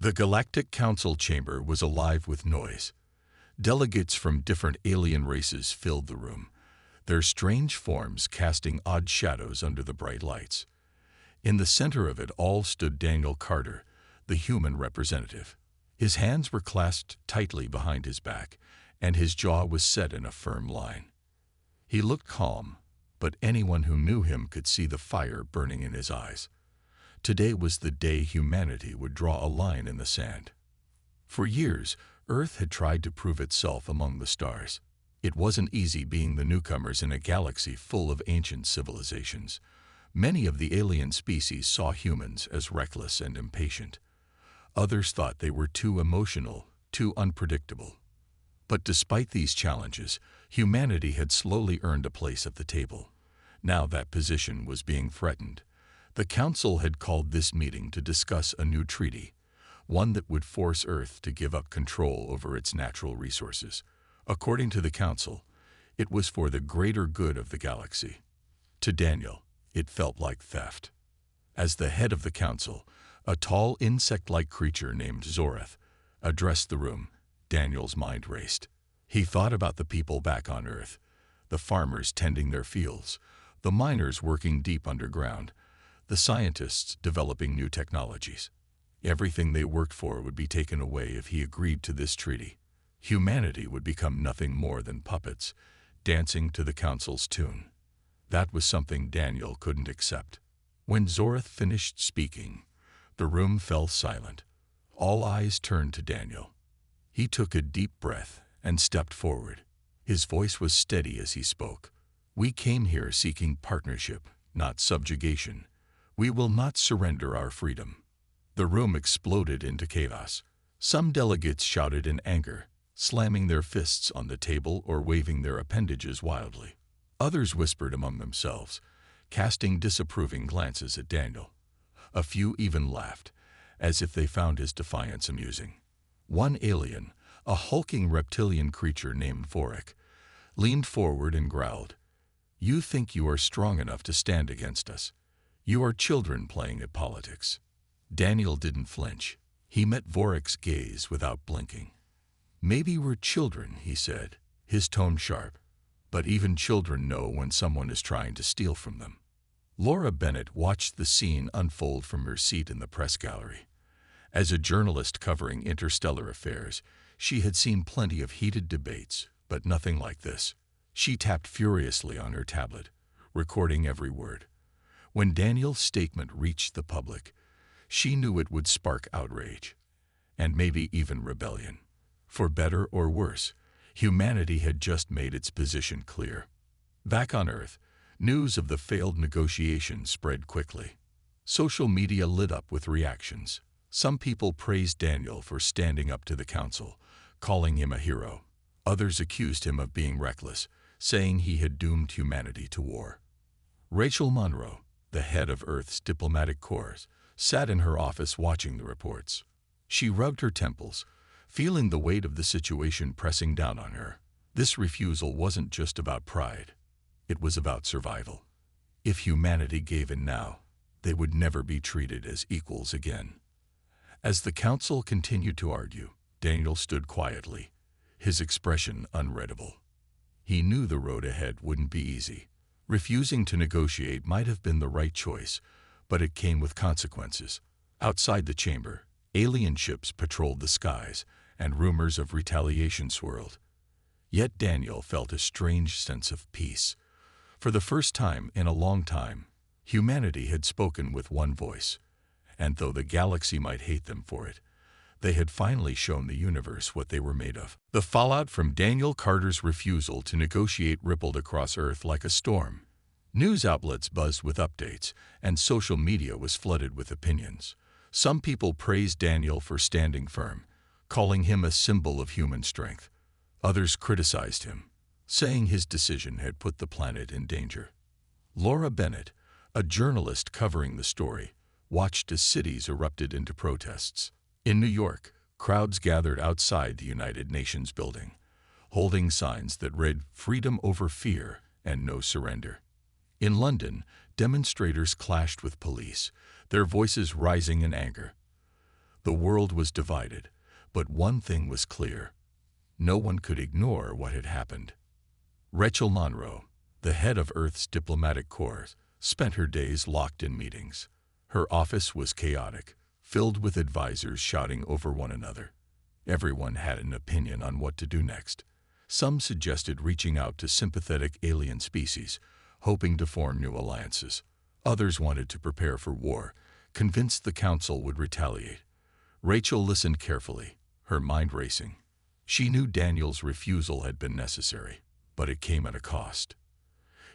The Galactic Council chamber was alive with noise. Delegates from different alien races filled the room, their strange forms casting odd shadows under the bright lights. In the center of it all stood Daniel Carter, the human representative. His hands were clasped tightly behind his back, and his jaw was set in a firm line. He looked calm, but anyone who knew him could see the fire burning in his eyes. Today was the day humanity would draw a line in the sand. For years, Earth had tried to prove itself among the stars. It wasn't easy being the newcomers in a galaxy full of ancient civilizations. Many of the alien species saw humans as reckless and impatient. Others thought they were too emotional, too unpredictable. But despite these challenges, humanity had slowly earned a place at the table. Now that position was being threatened. The Council had called this meeting to discuss a new treaty, one that would force Earth to give up control over its natural resources. According to the Council, it was for the greater good of the galaxy. To Daniel, it felt like theft. As the head of the Council, a tall insect-like creature named Zorath addressed the room. Daniel's mind raced. He thought about the people back on Earth, the farmers tending their fields, the miners working deep underground, the scientists developing new technologies. Everything they worked for would be taken away if he agreed to this treaty. Humanity would become nothing more than puppets, dancing to the Council's tune. That was something Daniel couldn't accept. When Zorath finished speaking, the room fell silent. All eyes turned to Daniel. He took a deep breath and stepped forward. His voice was steady as he spoke. "We came here seeking partnership, not subjugation. We will not surrender our freedom." The room exploded into chaos. Some delegates shouted in anger, slamming their fists on the table or waving their appendages wildly. Others whispered among themselves, casting disapproving glances at Daniel. A few even laughed, as if they found his defiance amusing. One alien, a hulking reptilian creature named Vorik, leaned forward and growled, "You think you are strong enough to stand against us? You are children playing at politics." Daniel didn't flinch. He met Vorik's gaze without blinking. "Maybe we're children," he said, his tone sharp. "But even children know when someone is trying to steal from them." Laura Bennett watched the scene unfold from her seat in the press gallery. As a journalist covering interstellar affairs, she had seen plenty of heated debates, but nothing like this. She tapped furiously on her tablet, recording every word. When Daniel's statement reached the public, she knew it would spark outrage, and maybe even rebellion. For better or worse, humanity had just made its position clear. Back on Earth, news of the failed negotiations spread quickly. Social media lit up with reactions. Some people praised Daniel for standing up to the Council, calling him a hero. Others accused him of being reckless, saying he had doomed humanity to war. Rachel Monroe, the head of Earth's diplomatic corps, sat in her office watching the reports. She rubbed her temples, feeling the weight of the situation pressing down on her. This refusal wasn't just about pride. It was about survival. If humanity gave in now, they would never be treated as equals again. As the Council continued to argue, Daniel stood quietly, his expression unreadable. He knew the road ahead wouldn't be easy. Refusing to negotiate might have been the right choice, but it came with consequences. Outside the chamber, alien ships patrolled the skies, and rumors of retaliation swirled. Yet Daniel felt a strange sense of peace. For the first time in a long time, humanity had spoken with one voice, and though the galaxy might hate them for it, they had finally shown the universe what they were made of. The fallout from Daniel Carter's refusal to negotiate rippled across Earth like a storm. News outlets buzzed with updates, and social media was flooded with opinions. Some people praised Daniel for standing firm, calling him a symbol of human strength. Others criticized him, saying his decision had put the planet in danger. Laura Bennett, a journalist covering the story, watched as cities erupted into protests. In New York, crowds gathered outside the United Nations building, holding signs that read "Freedom over fear" and "No surrender." In London, demonstrators clashed with police, their voices rising in anger. The world was divided, but one thing was clear. No one could ignore what had happened. Rachel Monroe, the head of Earth's diplomatic corps, spent her days locked in meetings. Her office was chaotic, filled with advisors shouting over one another. Everyone had an opinion on what to do next. Some suggested reaching out to sympathetic alien species, hoping to form new alliances. Others wanted to prepare for war, convinced the council would retaliate. Rachel listened carefully, her mind racing. She knew Daniel's refusal had been necessary, but it came at a cost.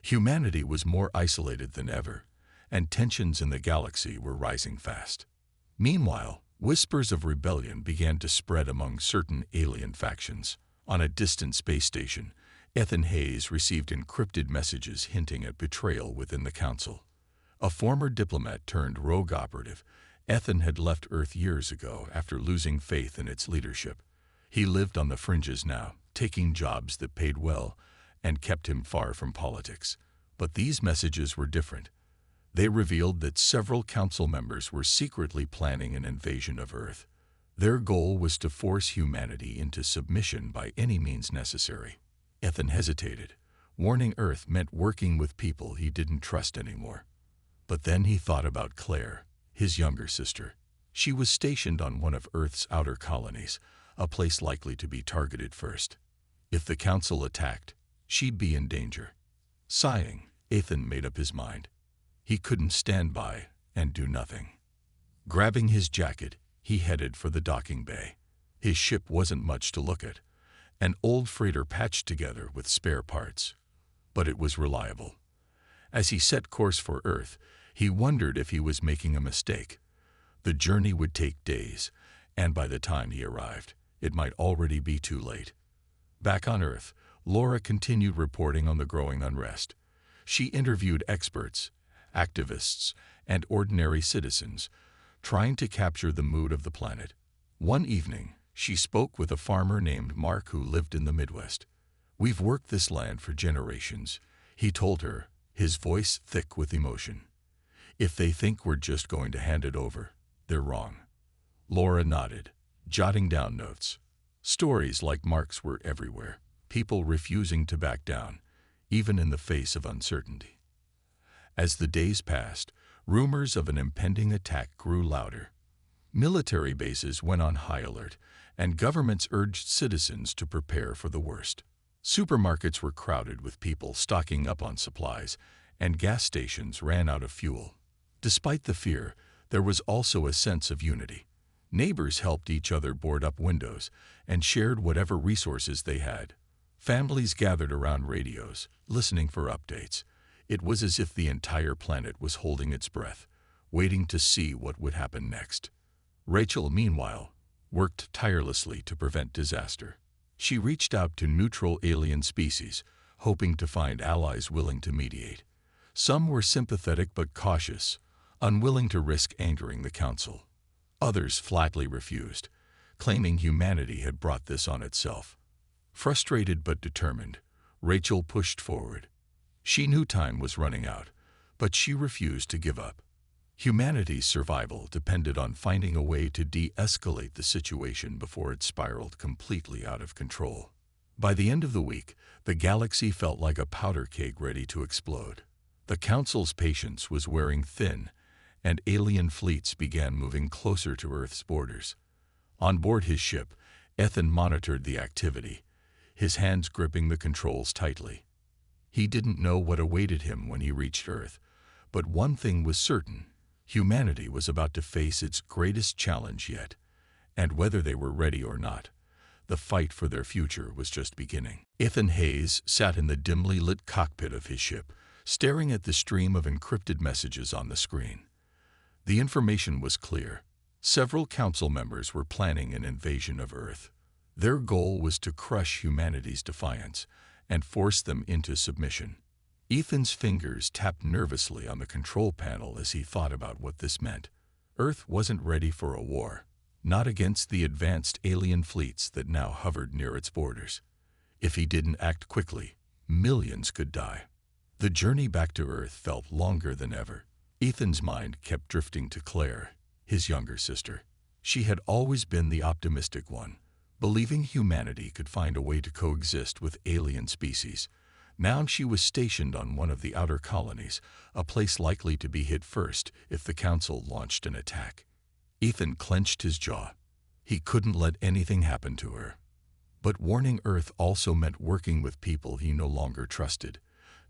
Humanity was more isolated than ever, and tensions in the galaxy were rising fast. Meanwhile, whispers of rebellion began to spread among certain alien factions. On a distant space station, Ethan Hayes received encrypted messages hinting at betrayal within the council. A former diplomat turned rogue operative, Ethan had left Earth years ago after losing faith in its leadership. He lived on the fringes now, taking jobs that paid well and kept him far from politics. But these messages were different. They revealed that several council members were secretly planning an invasion of Earth. Their goal was to force humanity into submission by any means necessary. Ethan hesitated. Warning Earth meant working with people he didn't trust anymore. But then he thought about Claire, his younger sister. She was stationed on one of Earth's outer colonies, a place likely to be targeted first. If the council attacked, she'd be in danger. Sighing, Ethan made up his mind. He couldn't stand by and do nothing. Grabbing his jacket, he headed for the docking bay. His ship wasn't much to look at, an old freighter patched together with spare parts. But it was reliable. As he set course for Earth, he wondered if he was making a mistake. The journey would take days, and by the time he arrived, it might already be too late. Back on Earth, Laura continued reporting on the growing unrest. She interviewed experts, activists, and ordinary citizens, trying to capture the mood of the planet. One evening, she spoke with a farmer named Mark who lived in the Midwest. "We've worked this land for generations," he told her, his voice thick with emotion. "If they think we're just going to hand it over, they're wrong." Laura nodded, jotting down notes. Stories like Mark's were everywhere, people refusing to back down, even in the face of uncertainty. As the days passed, rumors of an impending attack grew louder. Military bases went on high alert, and governments urged citizens to prepare for the worst. Supermarkets were crowded with people stocking up on supplies, and gas stations ran out of fuel. Despite the fear, there was also a sense of unity. Neighbors helped each other board up windows and shared whatever resources they had. Families gathered around radios, listening for updates. It was as if the entire planet was holding its breath, waiting to see what would happen next. Rachel, meanwhile, worked tirelessly to prevent disaster. She reached out to neutral alien species, hoping to find allies willing to mediate. Some were sympathetic but cautious, unwilling to risk angering the council. Others flatly refused, claiming humanity had brought this on itself. Frustrated but determined, Rachel pushed forward. She knew time was running out, but she refused to give up. Humanity's survival depended on finding a way to de-escalate the situation before it spiraled completely out of control. By the end of the week, the galaxy felt like a powder keg ready to explode. The Council's patience was wearing thin, and alien fleets began moving closer to Earth's borders. On board his ship, Ethan monitored the activity, his hands gripping the controls tightly. He didn't know what awaited him when he reached Earth, but one thing was certain: humanity was about to face its greatest challenge yet, and whether they were ready or not, the fight for their future was just beginning. Ethan Hayes sat in the dimly lit cockpit of his ship, staring at the stream of encrypted messages on the screen. The information was clear. Several council members were planning an invasion of Earth. Their goal was to crush humanity's defiance and force them into submission. Ethan's fingers tapped nervously on the control panel as he thought about what this meant. Earth wasn't ready for a war, not against the advanced alien fleets that now hovered near its borders. If he didn't act quickly, millions could die. The journey back to Earth felt longer than ever. Ethan's mind kept drifting to Claire, his younger sister. She had always been the optimistic one, believing humanity could find a way to coexist with alien species. Now she was stationed on one of the outer colonies, a place likely to be hit first if the Council launched an attack. Ethan clenched his jaw. He couldn't let anything happen to her. But warning Earth also meant working with people he no longer trusted.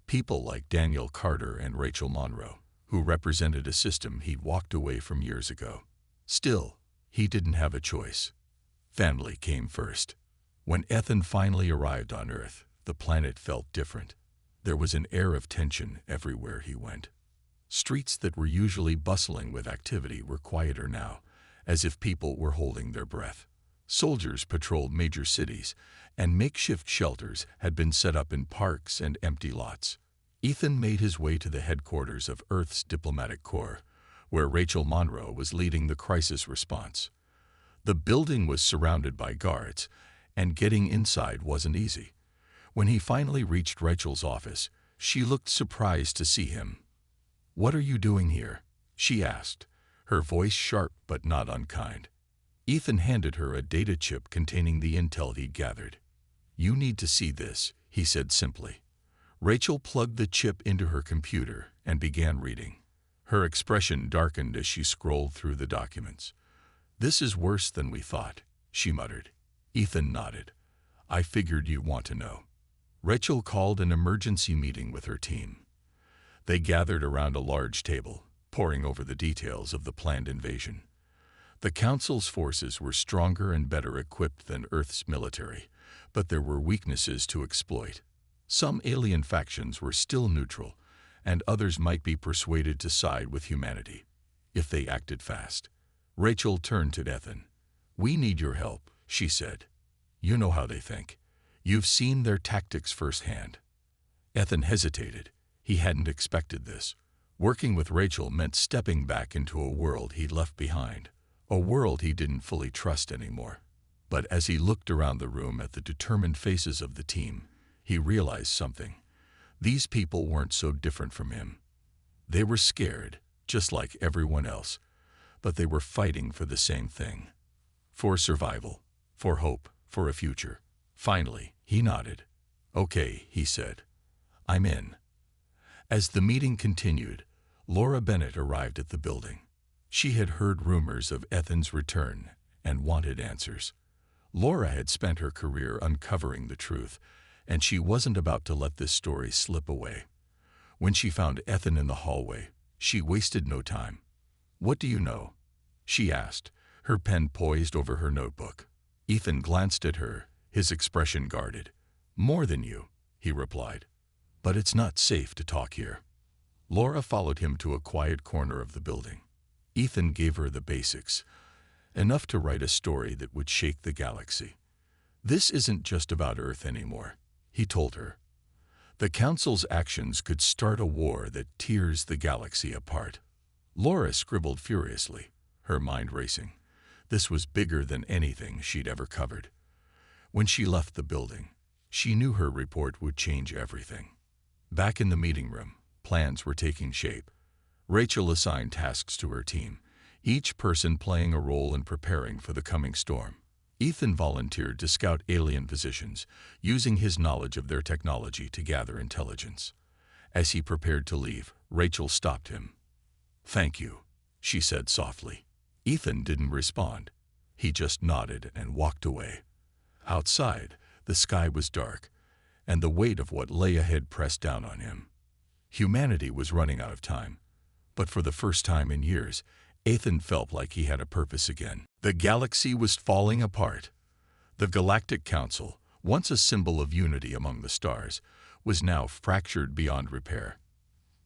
People like Daniel Carter and Rachel Monroe, who represented a system he'd walked away from years ago. Still, he didn't have a choice. Family came first. When Ethan finally arrived on Earth, the planet felt different. There was an air of tension everywhere he went. Streets that were usually bustling with activity were quieter now, as if people were holding their breath. Soldiers patrolled major cities, and makeshift shelters had been set up in parks and empty lots. Ethan made his way to the headquarters of Earth's diplomatic corps, where Rachel Monroe was leading the crisis response. The building was surrounded by guards, and getting inside wasn't easy. When he finally reached Rachel's office, she looked surprised to see him. "What are you doing here?" she asked, her voice sharp but not unkind. Ethan handed her a data chip containing the intel he'd gathered. "You need to see this," he said simply. Rachel plugged the chip into her computer and began reading. Her expression darkened as she scrolled through the documents. "This is worse than we thought," she muttered. Ethan nodded. "I figured you'd want to know." Rachel called an emergency meeting with her team. They gathered around a large table, poring over the details of the planned invasion. The Council's forces were stronger and better equipped than Earth's military, but there were weaknesses to exploit. Some alien factions were still neutral, and others might be persuaded to side with humanity, if they acted fast. Rachel turned to Ethan. "We need your help," she said. "You know how they think. You've seen their tactics firsthand." Ethan hesitated. He hadn't expected this. Working with Rachel meant stepping back into a world he'd left behind, a world he didn't fully trust anymore. But as he looked around the room at the determined faces of the team, he realized something. These people weren't so different from him. They were scared, just like everyone else, but they were fighting for the same thing. For survival, for hope, for a future. Finally, he nodded. "Okay," he said. "I'm in." As the meeting continued, Laura Bennett arrived at the building. She had heard rumors of Ethan's return and wanted answers. Laura had spent her career uncovering the truth, and she wasn't about to let this story slip away. When she found Ethan in the hallway, she wasted no time. "What do you know?" she asked, her pen poised over her notebook. Ethan glanced at her, his expression guarded. "More than you," he replied. "But it's not safe to talk here." Laura followed him to a quiet corner of the building. Ethan gave her the basics, enough to write a story that would shake the galaxy. "This isn't just about Earth anymore," he told her. "The Council's actions could start a war that tears the galaxy apart." Laura scribbled furiously, her mind racing. This was bigger than anything she'd ever covered. When she left the building, she knew her report would change everything. Back in the meeting room, plans were taking shape. Rachel assigned tasks to her team, each person playing a role in preparing for the coming storm. Ethan volunteered to scout alien positions, using his knowledge of their technology to gather intelligence. As he prepared to leave, Rachel stopped him. "Thank you," she said softly. Ethan didn't respond. He just nodded and walked away. Outside, the sky was dark, and the weight of what lay ahead pressed down on him. Humanity was running out of time, but for the first time in years, Ethan felt like he had a purpose again. The galaxy was falling apart. The Galactic Council, once a symbol of unity among the stars, was now fractured beyond repair.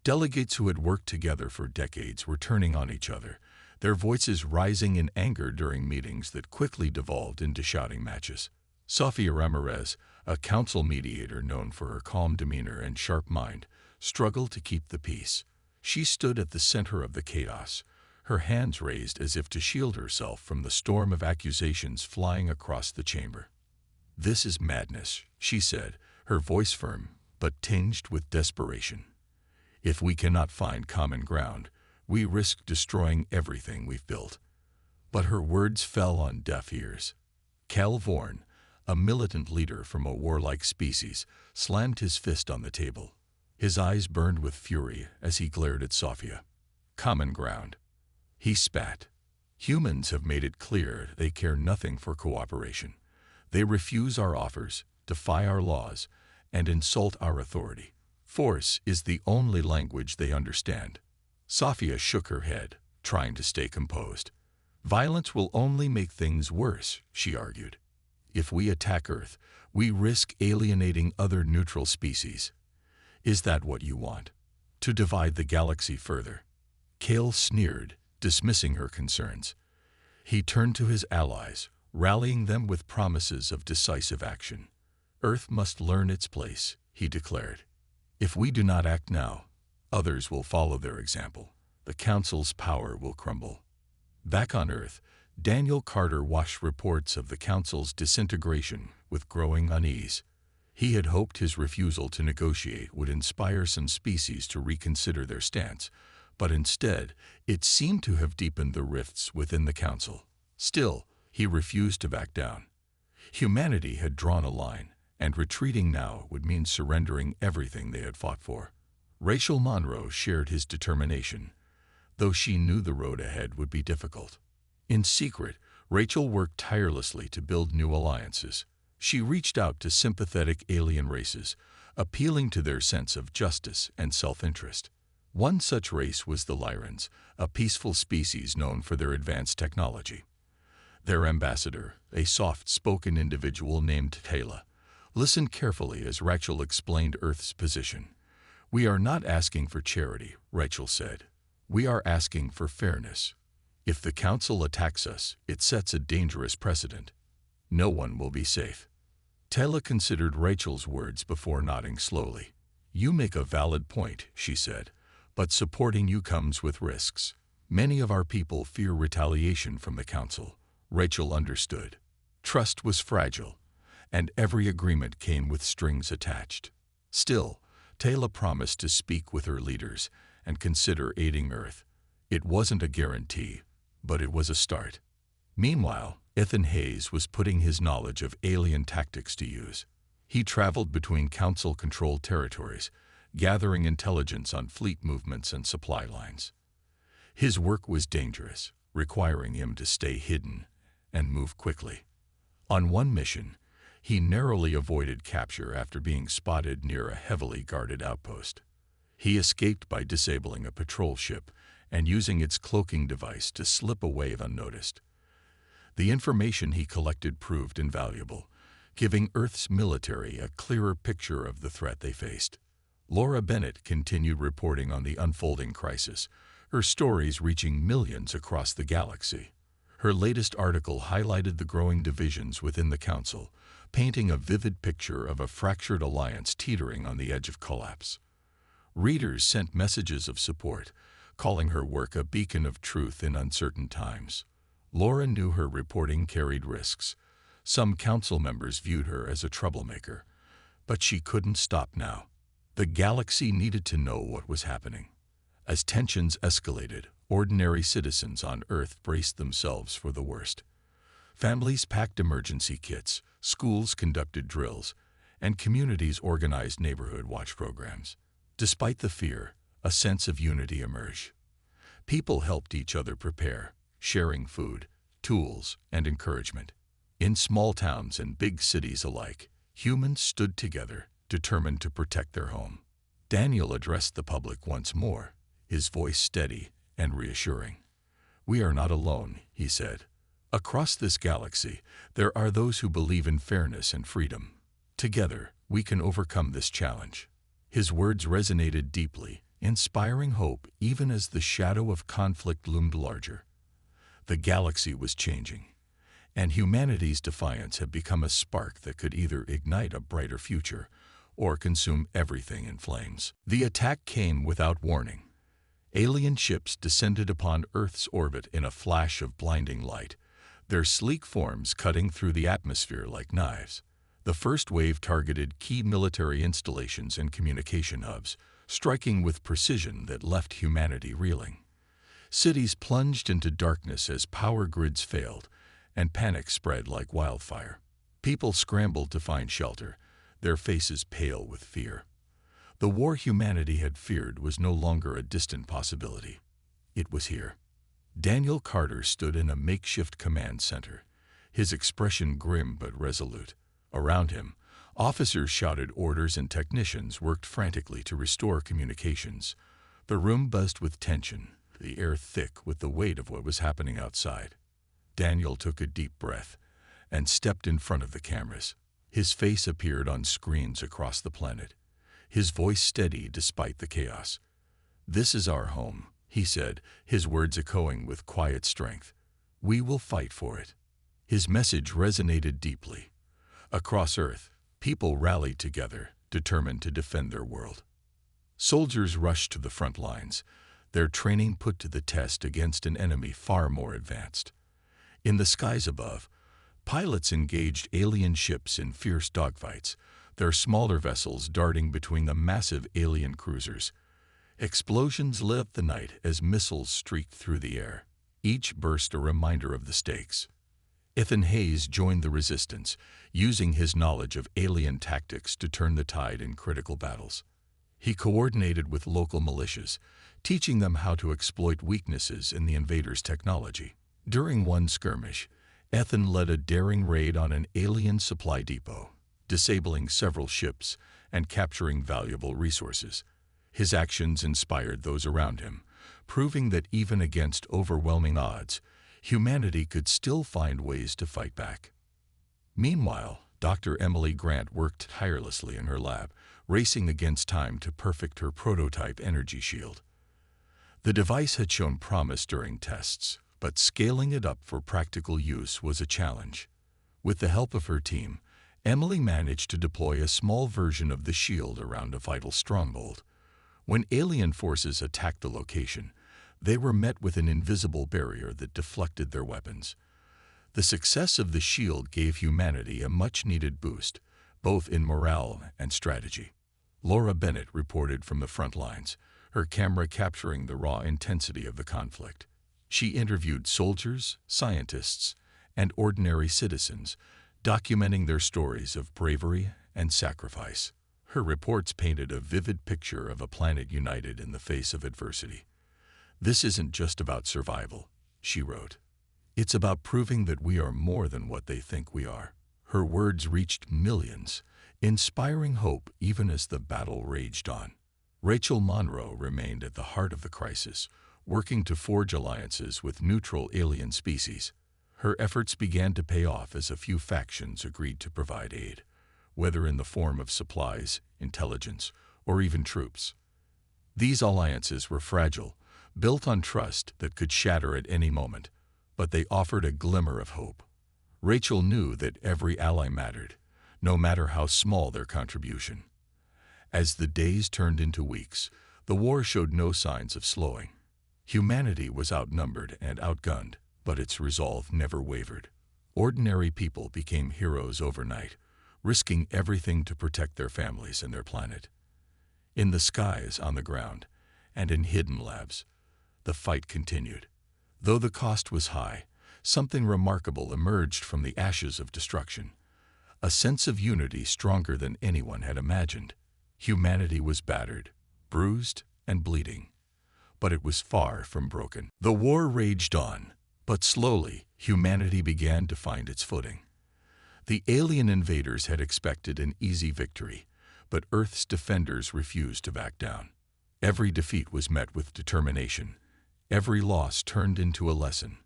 Delegates who had worked together for decades were turning on each other, their voices rising in anger during meetings that quickly devolved into shouting matches. Sofia Ramirez, a council mediator known for her calm demeanor and sharp mind, struggled to keep the peace. She stood at the center of the chaos, her hands raised as if to shield herself from the storm of accusations flying across the chamber. "This is madness," she said, her voice firm but tinged with desperation. "If we cannot find common ground, we risk destroying everything we've built." But her words fell on deaf ears. Cal Vorn, a militant leader from a warlike species, slammed his fist on the table. His eyes burned with fury as he glared at Sophia. Common ground. He spat. Humans have made it clear they care nothing for cooperation. They refuse our offers, defy our laws, and insult our authority. Force is the only language they understand. Sophia shook her head, trying to stay composed. Violence will only make things worse, she argued. If we attack Earth, we risk alienating other neutral species. Is that what you want? To divide the galaxy further? Kale sneered, dismissing her concerns. He turned to his allies, rallying them with promises of decisive action. Earth must learn its place, he declared. If we do not act now, others will follow their example. The Council's power will crumble. Back on Earth, Daniel Carter watched reports of the Council's disintegration with growing unease. He had hoped his refusal to negotiate would inspire some species to reconsider their stance, but instead, it seemed to have deepened the rifts within the Council. Still, he refused to back down. Humanity had drawn a line, and retreating now would mean surrendering everything they had fought for. Rachel Monroe shared his determination, though she knew the road ahead would be difficult. In secret, Rachel worked tirelessly to build new alliances. She reached out to sympathetic alien races, appealing to their sense of justice and self-interest. One such race was the Lyrans, a peaceful species known for their advanced technology. Their ambassador, a soft-spoken individual named Taylor, listened carefully as Rachel explained Earth's position. "We are not asking for charity," Rachel said. "We are asking for fairness. If the Council attacks us, it sets a dangerous precedent. No one will be safe." Taylor considered Rachel's words before nodding slowly. "You make a valid point," she said, "but supporting you comes with risks. Many of our people fear retaliation from the Council." Rachel understood. Trust was fragile, and every agreement came with strings attached. Still, Taylor promised to speak with her leaders and consider aiding Earth. It wasn't a guarantee, but it was a start. Meanwhile, Ethan Hayes was putting his knowledge of alien tactics to use. He traveled between Council-controlled territories, gathering intelligence on fleet movements and supply lines. His work was dangerous, requiring him to stay hidden and move quickly. On one mission, he narrowly avoided capture after being spotted near a heavily guarded outpost. He escaped by disabling a patrol ship and using its cloaking device to slip away unnoticed. The information he collected proved invaluable, giving Earth's military a clearer picture of the threat they faced. Laura Bennett continued reporting on the unfolding crisis, her stories reaching millions across the galaxy. Her latest article highlighted the growing divisions within the Council, painting a vivid picture of a fractured alliance teetering on the edge of collapse. Readers sent messages of support, calling her work a beacon of truth in uncertain times. Laura knew her reporting carried risks. Some Council members viewed her as a troublemaker, but she couldn't stop now. The galaxy needed to know what was happening. As tensions escalated, ordinary citizens on Earth braced themselves for the worst. Families packed emergency kits, schools conducted drills, and communities organized neighborhood watch programs. Despite the fear, a sense of unity emerged. People helped each other prepare, sharing food, tools, and encouragement. In small towns and big cities alike, humans stood together, determined to protect their home. Daniel addressed the public once more, his voice steady and reassuring. "We are not alone," he said. "Across this galaxy, there are those who believe in fairness and freedom. Together, we can overcome this challenge." His words resonated deeply, inspiring hope even as the shadow of conflict loomed larger. The galaxy was changing, and humanity's defiance had become a spark that could either ignite a brighter future or consume everything in flames. The attack came without warning. Alien ships descended upon Earth's orbit in a flash of blinding light, their sleek forms cutting through the atmosphere like knives. The first wave targeted key military installations and communication hubs, striking with precision that left humanity reeling. Cities plunged into darkness as power grids failed, and panic spread like wildfire. People scrambled to find shelter, their faces pale with fear. The war humanity had feared was no longer a distant possibility. It was here. Daniel Carter stood in a makeshift command center, his expression grim but resolute. Around him, officers shouted orders and technicians worked frantically to restore communications. The room buzzed with tension, the air thick with the weight of what was happening outside. Daniel took a deep breath and stepped in front of the cameras. His face appeared on screens across the planet, his voice steady despite the chaos. "This is our home," he said, his words echoing with quiet strength. "We will fight for it." His message resonated deeply. Across Earth, people rallied together, determined to defend their world. Soldiers rushed to the front lines, their training put to the test against an enemy far more advanced. In the skies above, pilots engaged alien ships in fierce dogfights, their smaller vessels darting between the massive alien cruisers. Explosions lit up the night as missiles streaked through the air, each burst a reminder of the stakes. Ethan Hayes joined the resistance, using his knowledge of alien tactics to turn the tide in critical battles. He coordinated with local militias, teaching them how to exploit weaknesses in the invaders' technology. During one skirmish, Ethan led a daring raid on an alien supply depot, disabling several ships and capturing valuable resources. His actions inspired those around him, proving that even against overwhelming odds, humanity could still find ways to fight back. Meanwhile, Dr. Emily Grant worked tirelessly in her lab, racing against time to perfect her prototype energy shield. The device had shown promise during tests, but scaling it up for practical use was a challenge. With the help of her team, Emily managed to deploy a small version of the shield around a vital stronghold. When alien forces attacked the location, they were met with an invisible barrier that deflected their weapons. The success of the shield gave humanity a much-needed boost, both in morale and strategy. Laura Bennett reported from the front lines, her camera capturing the raw intensity of the conflict. She interviewed soldiers, scientists, and ordinary citizens, documenting their stories of bravery and sacrifice. Her reports painted a vivid picture of a planet united in the face of adversity. "This isn't just about survival," she wrote. "It's about proving that we are more than what they think we are." Her words reached millions, inspiring hope even as the battle raged on. Rachel Monroe remained at the heart of the crisis, working to forge alliances with neutral alien species. Her efforts began to pay off as a few factions agreed to provide aid, whether in the form of supplies, intelligence, or even troops. These alliances were fragile, built on trust that could shatter at any moment, but they offered a glimmer of hope. Rachel knew that every ally mattered, no matter how small their contribution. As the days turned into weeks, the war showed no signs of slowing. Humanity was outnumbered and outgunned, but its resolve never wavered. Ordinary people became heroes overnight, risking everything to protect their families and their planet. In the skies, on the ground, and in hidden labs, the fight continued. Though the cost was high, something remarkable emerged from the ashes of destruction. A sense of unity stronger than anyone had imagined. Humanity was battered, bruised, and bleeding, but it was far from broken. The war raged on, but slowly humanity began to find its footing. The alien invaders had expected an easy victory, but Earth's defenders refused to back down. Every defeat was met with determination. Every loss turned into a lesson.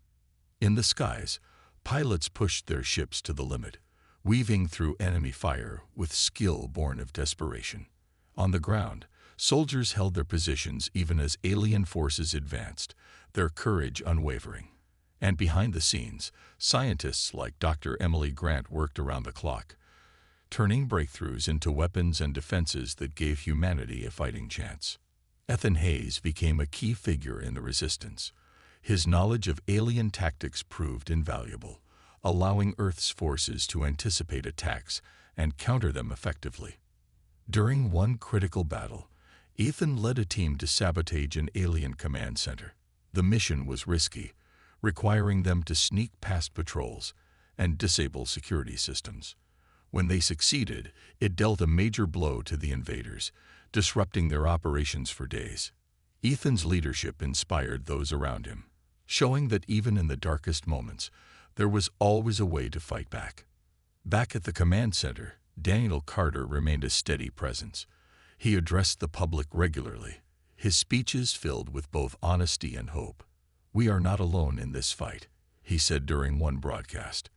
In the skies, pilots pushed their ships to the limit, weaving through enemy fire with skill born of desperation. On the ground, soldiers held their positions even as alien forces advanced, their courage unwavering. And behind the scenes, scientists like Dr. Emily Grant worked around the clock, turning breakthroughs into weapons and defenses that gave humanity a fighting chance. Ethan Hayes became a key figure in the resistance. His knowledge of alien tactics proved invaluable, allowing Earth's forces to anticipate attacks and counter them effectively. During one critical battle, Ethan led a team to sabotage an alien command center. The mission was risky, requiring them to sneak past patrols and disable security systems. When they succeeded, it dealt a major blow to the invaders, disrupting their operations for days. Ethan's leadership inspired those around him, showing that even in the darkest moments, there was always a way to fight back. Back at the command center, Daniel Carter remained a steady presence. He addressed the public regularly, his speeches filled with both honesty and hope. "We are not alone in this fight," he said during one broadcast.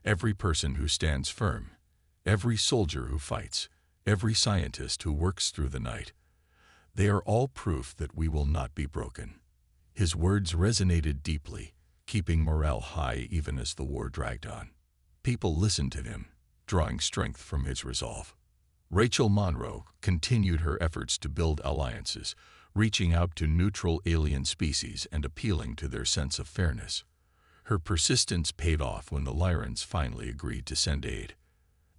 "Every person who stands firm, every soldier who fights, every scientist who works through the night, they are all proof that we will not be broken." His words resonated deeply, keeping morale high even as the war dragged on. People listened to him, drawing strength from his resolve. Rachel Monroe continued her efforts to build alliances, reaching out to neutral alien species and appealing to their sense of fairness. Her persistence paid off when the Lyrans finally agreed to send aid.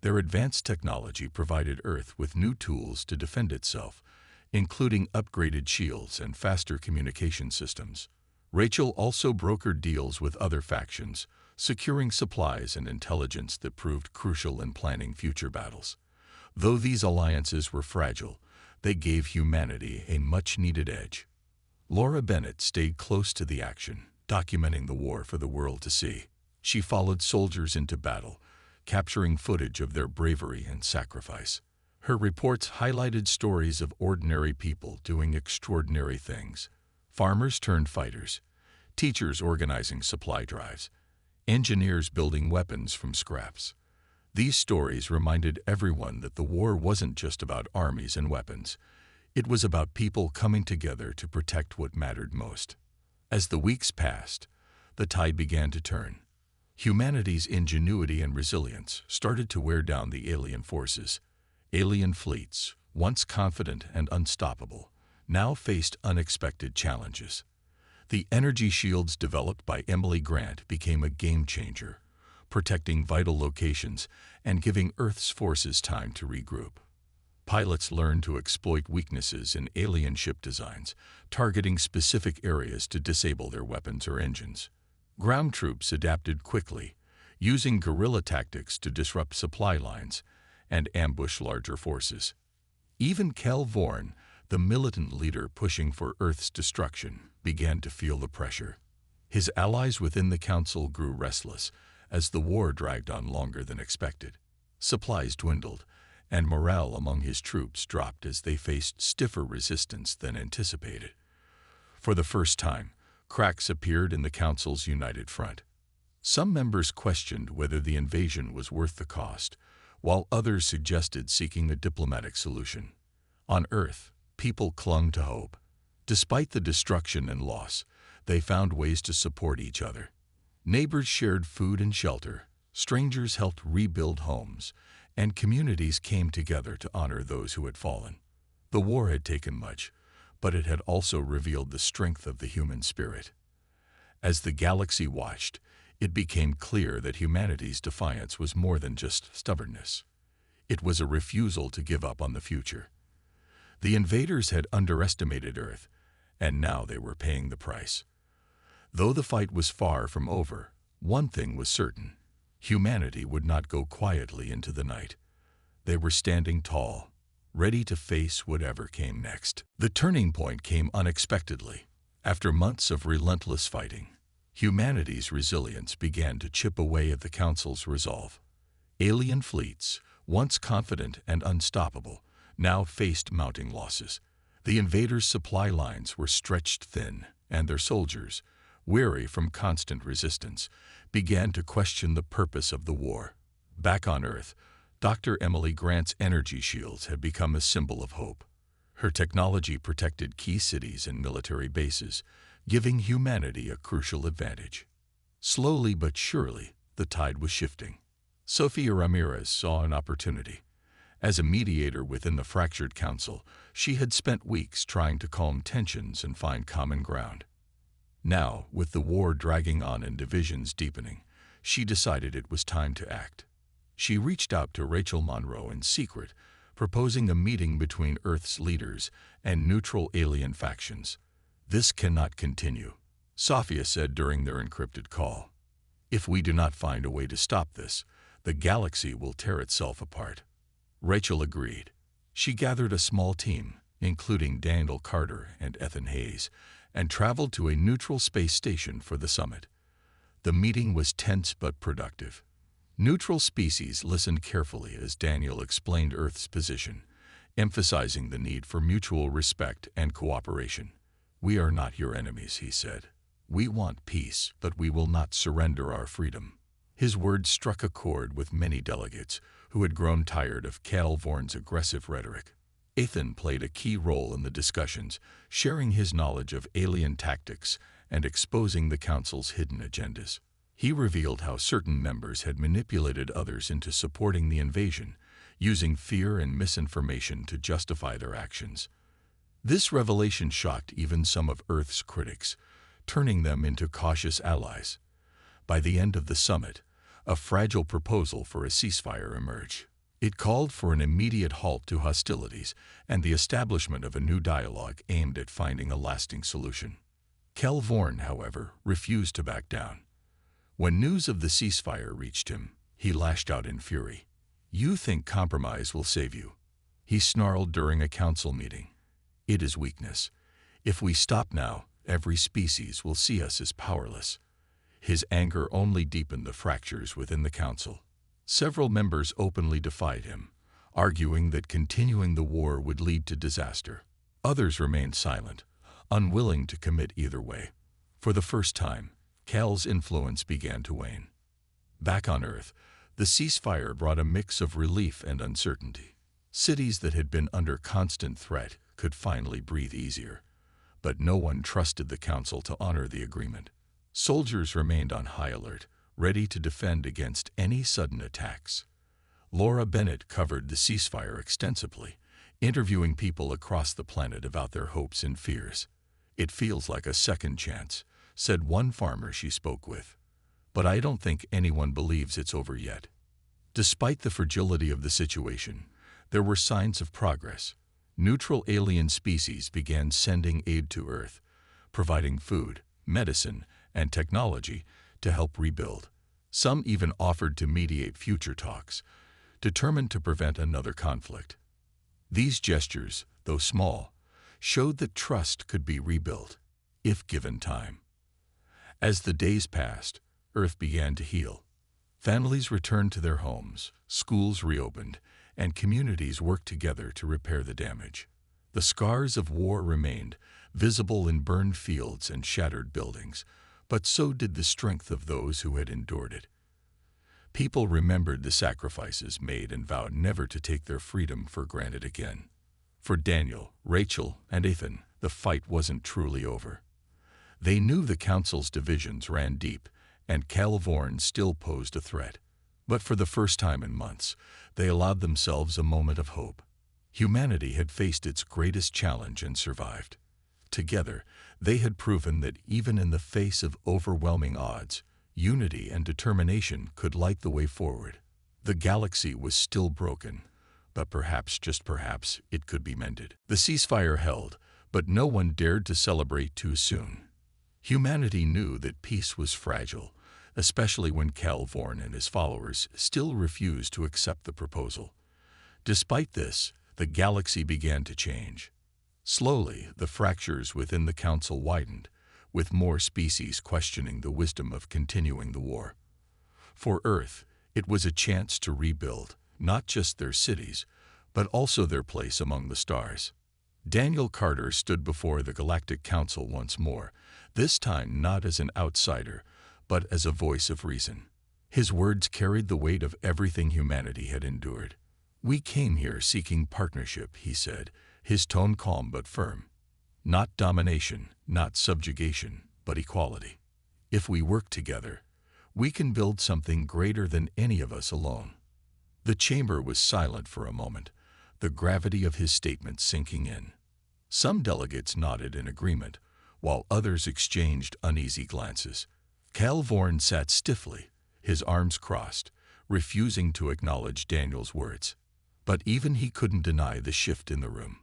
Their advanced technology provided Earth with new tools to defend itself, including upgraded shields and faster communication systems. Rachel also brokered deals with other factions, securing supplies and intelligence that proved crucial in planning future battles. Though these alliances were fragile, they gave humanity a much-needed edge. Laura Bennett stayed close to the action, documenting the war for the world to see. She followed soldiers into battle, capturing footage of their bravery and sacrifice. Her reports highlighted stories of ordinary people doing extraordinary things. Farmers turned fighters, teachers organizing supply drives, engineers building weapons from scraps. These stories reminded everyone that the war wasn't just about armies and weapons. It was about people coming together to protect what mattered most. As the weeks passed, the tide began to turn. Humanity's ingenuity and resilience started to wear down the alien forces. Alien fleets, once confident and unstoppable, now faced unexpected challenges. The energy shields developed by Emily Grant became a game-changer, protecting vital locations and giving Earth's forces time to regroup. Pilots learned to exploit weaknesses in alien ship designs, targeting specific areas to disable their weapons or engines. Ground troops adapted quickly, using guerrilla tactics to disrupt supply lines and ambush larger forces. Even Kel Vorn, the militant leader pushing for Earth's destruction, began to feel the pressure. His allies within the Council grew restless as the war dragged on longer than expected. Supplies dwindled, and morale among his troops dropped as they faced stiffer resistance than anticipated. For the first time, cracks appeared in the Council's united front. Some members questioned whether the invasion was worth the cost, while others suggested seeking a diplomatic solution. On Earth, people clung to hope. Despite the destruction and loss, they found ways to support each other. Neighbors shared food and shelter, strangers helped rebuild homes, and communities came together to honor those who had fallen. The war had taken much, but it had also revealed the strength of the human spirit. As the galaxy watched, it became clear that humanity's defiance was more than just stubbornness. It was a refusal to give up on the future. The invaders had underestimated Earth, and now they were paying the price. Though the fight was far from over, one thing was certain: humanity would not go quietly into the night. They were standing tall, ready to face whatever came next. The turning point came unexpectedly. After months of relentless fighting, humanity's resilience began to chip away at the Council's resolve. Alien fleets, once confident and unstoppable, now faced mounting losses. The invaders' supply lines were stretched thin, and their soldiers, weary from constant resistance, began to question the purpose of the war. Back on Earth, Dr. Emily Grant's energy shields had become a symbol of hope. Her technology protected key cities and military bases, giving humanity a crucial advantage. Slowly but surely, the tide was shifting. Sofia Ramirez saw an opportunity. As a mediator within the fractured council, she had spent weeks trying to calm tensions and find common ground. Now, with the war dragging on and divisions deepening, she decided it was time to act. She reached out to Rachel Monroe in secret, proposing a meeting between Earth's leaders and neutral alien factions. "This cannot continue," Sophia said during their encrypted call. If we do not find a way to stop this, the galaxy will tear itself apart. Rachel agreed. She gathered a small team, including Daniel Carter and Ethan Hayes, and traveled to a neutral space station for the summit. The meeting was tense but productive. Neutral species listened carefully as Daniel explained Earth's position, emphasizing the need for mutual respect and cooperation. We are not your enemies, he said. We want peace, but we will not surrender our freedom. His words struck a chord with many delegates who had grown tired of Cal Vorn's aggressive rhetoric. Ethan played a key role in the discussions, sharing his knowledge of alien tactics and exposing the Council's hidden agendas. He revealed how certain members had manipulated others into supporting the invasion, using fear and misinformation to justify their actions. This revelation shocked even some of Earth's critics, turning them into cautious allies. By the end of the summit, a fragile proposal for a ceasefire emerged. It called for an immediate halt to hostilities and the establishment of a new dialogue aimed at finding a lasting solution. Cal Vorn, however, refused to back down. When news of the ceasefire reached him, he lashed out in fury. You think compromise will save you? He snarled during a council meeting. It is weakness. If we stop now, every species will see us as powerless. His anger only deepened the fractures within the council. Several members openly defied him, arguing that continuing the war would lead to disaster. Others remained silent, unwilling to commit either way. For the first time, Cal's influence began to wane. Back on Earth, the ceasefire brought a mix of relief and uncertainty. Cities that had been under constant threat could finally breathe easier. But no one trusted the Council to honor the agreement. Soldiers remained on high alert, ready to defend against any sudden attacks. Laura Bennett covered the ceasefire extensively, interviewing people across the planet about their hopes and fears. It feels like a second chance, said one farmer she spoke with. But I don't think anyone believes it's over yet. Despite the fragility of the situation, there were signs of progress. Neutral alien species began sending aid to Earth, providing food, medicine, and technology to help rebuild. Some even offered to mediate future talks, determined to prevent another conflict. These gestures, though small, showed that trust could be rebuilt, if given time. As the days passed, Earth began to heal. Families returned to their homes, schools reopened, and communities worked together to repair the damage. The scars of war remained, visible in burned fields and shattered buildings, but so did the strength of those who had endured it. People remembered the sacrifices made and vowed never to take their freedom for granted again. For Daniel, Rachel, and Ethan, the fight wasn't truly over. They knew the Council's divisions ran deep, and Cal Vorn still posed a threat. But for the first time in months, they allowed themselves a moment of hope. Humanity had faced its greatest challenge and survived. Together, they had proven that even in the face of overwhelming odds, unity and determination could light the way forward. The galaxy was still broken, but perhaps, just perhaps, it could be mended. The ceasefire held, but no one dared to celebrate too soon. Humanity knew that peace was fragile, especially when Cal Vorn and his followers still refused to accept the proposal. Despite this, the galaxy began to change. Slowly, the fractures within the Council widened, with more species questioning the wisdom of continuing the war. For Earth, it was a chance to rebuild, not just their cities, but also their place among the stars. Daniel Carter stood before the Galactic Council once more, this time not as an outsider, but as a voice of reason. His words carried the weight of everything humanity had endured. We came here seeking partnership, he said, his tone calm but firm. Not domination, not subjugation, but equality. If we work together, we can build something greater than any of us alone. The chamber was silent for a moment, the gravity of his statement sinking in. Some delegates nodded in agreement, while others exchanged uneasy glances. Cal Vorn sat stiffly, his arms crossed, refusing to acknowledge Daniel's words. But even he couldn't deny the shift in the room.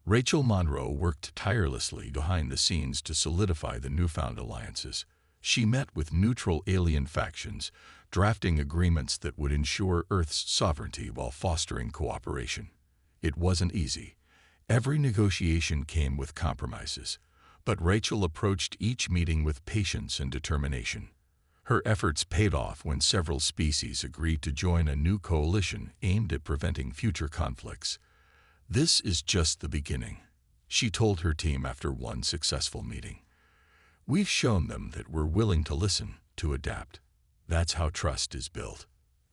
Rachel Monroe worked tirelessly behind the scenes to solidify the newfound alliances. She met with neutral alien factions, drafting agreements that would ensure Earth's sovereignty while fostering cooperation. It wasn't easy. Every negotiation came with compromises, but Rachel approached each meeting with patience and determination. Her efforts paid off when several species agreed to join a new coalition aimed at preventing future conflicts. "This is just the beginning," she told her team after one successful meeting. "We've shown them that we're willing to listen, to adapt. That's how trust is built."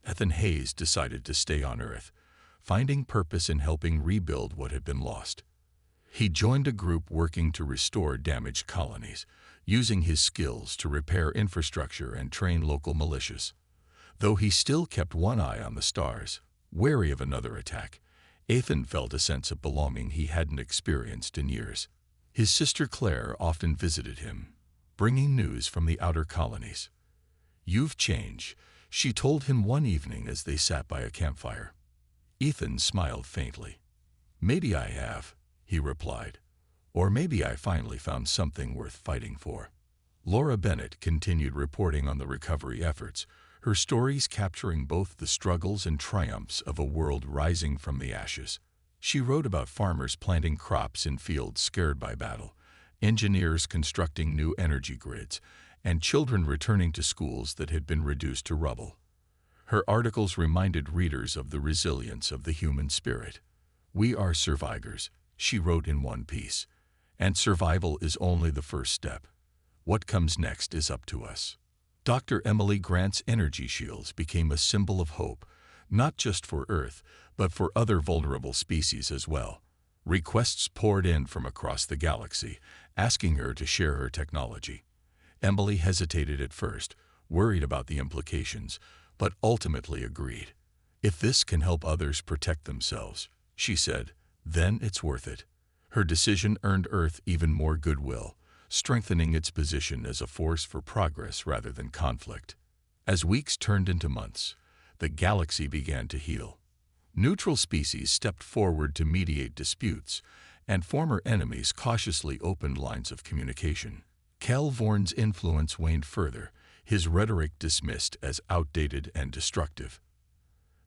Ethan Hayes decided to stay on Earth, finding purpose in helping rebuild what had been lost. He joined a group working to restore damaged colonies, using his skills to repair infrastructure and train local militias. Though he still kept one eye on the stars, wary of another attack, Ethan felt a sense of belonging he hadn't experienced in years. His sister Claire often visited him, bringing news from the outer colonies. "You've changed," she told him one evening as they sat by a campfire. Ethan smiled faintly. "Maybe I have," he replied. "Or maybe I finally found something worth fighting for." Laura Bennett continued reporting on the recovery efforts, her stories capturing both the struggles and triumphs of a world rising from the ashes. She wrote about farmers planting crops in fields scared by battle, engineers constructing new energy grids, and children returning to schools that had been reduced to rubble. Her articles reminded readers of the resilience of the human spirit. "We are survivors," she wrote in one piece, "and survival is only the first step. What comes next is up to us." Dr. Emily Grant's energy shields became a symbol of hope, not just for Earth, but for other vulnerable species as well. Requests poured in from across the galaxy, asking her to share her technology. Emily hesitated at first, worried about the implications, but ultimately agreed. "If this can help others protect themselves," she said, "then it's worth it." Her decision earned Earth even more goodwill, strengthening its position as a force for progress rather than conflict. As weeks turned into months, the galaxy began to heal. Neutral species stepped forward to mediate disputes, and former enemies cautiously opened lines of communication. Kel Vorn's influence waned further, his rhetoric dismissed as outdated and destructive.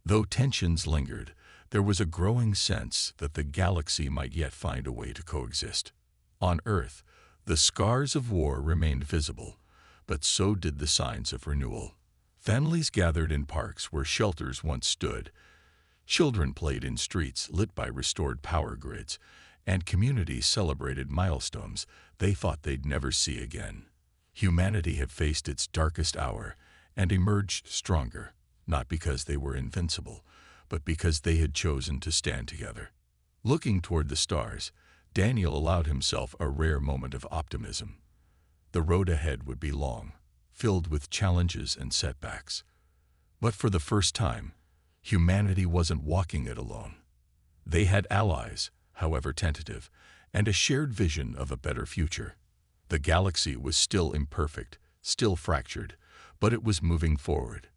Though tensions lingered, there was a growing sense that the galaxy might yet find a way to coexist. On Earth, the scars of war remained visible, but so did the signs of renewal. Families gathered in parks where shelters once stood. Children played in streets lit by restored power grids, and communities celebrated milestones they thought they'd never see again. Humanity had faced its darkest hour and emerged stronger, not because they were invincible, but because they had chosen to stand together. Looking toward the stars, Daniel allowed himself a rare moment of optimism. The road ahead would be long, filled with challenges and setbacks. But for the first time, humanity wasn't walking it alone. They had allies, however tentative, and a shared vision of a better future. The galaxy was still imperfect, still fractured, but it was moving forward.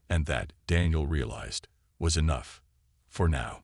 And that, Daniel realized, was enough. For now.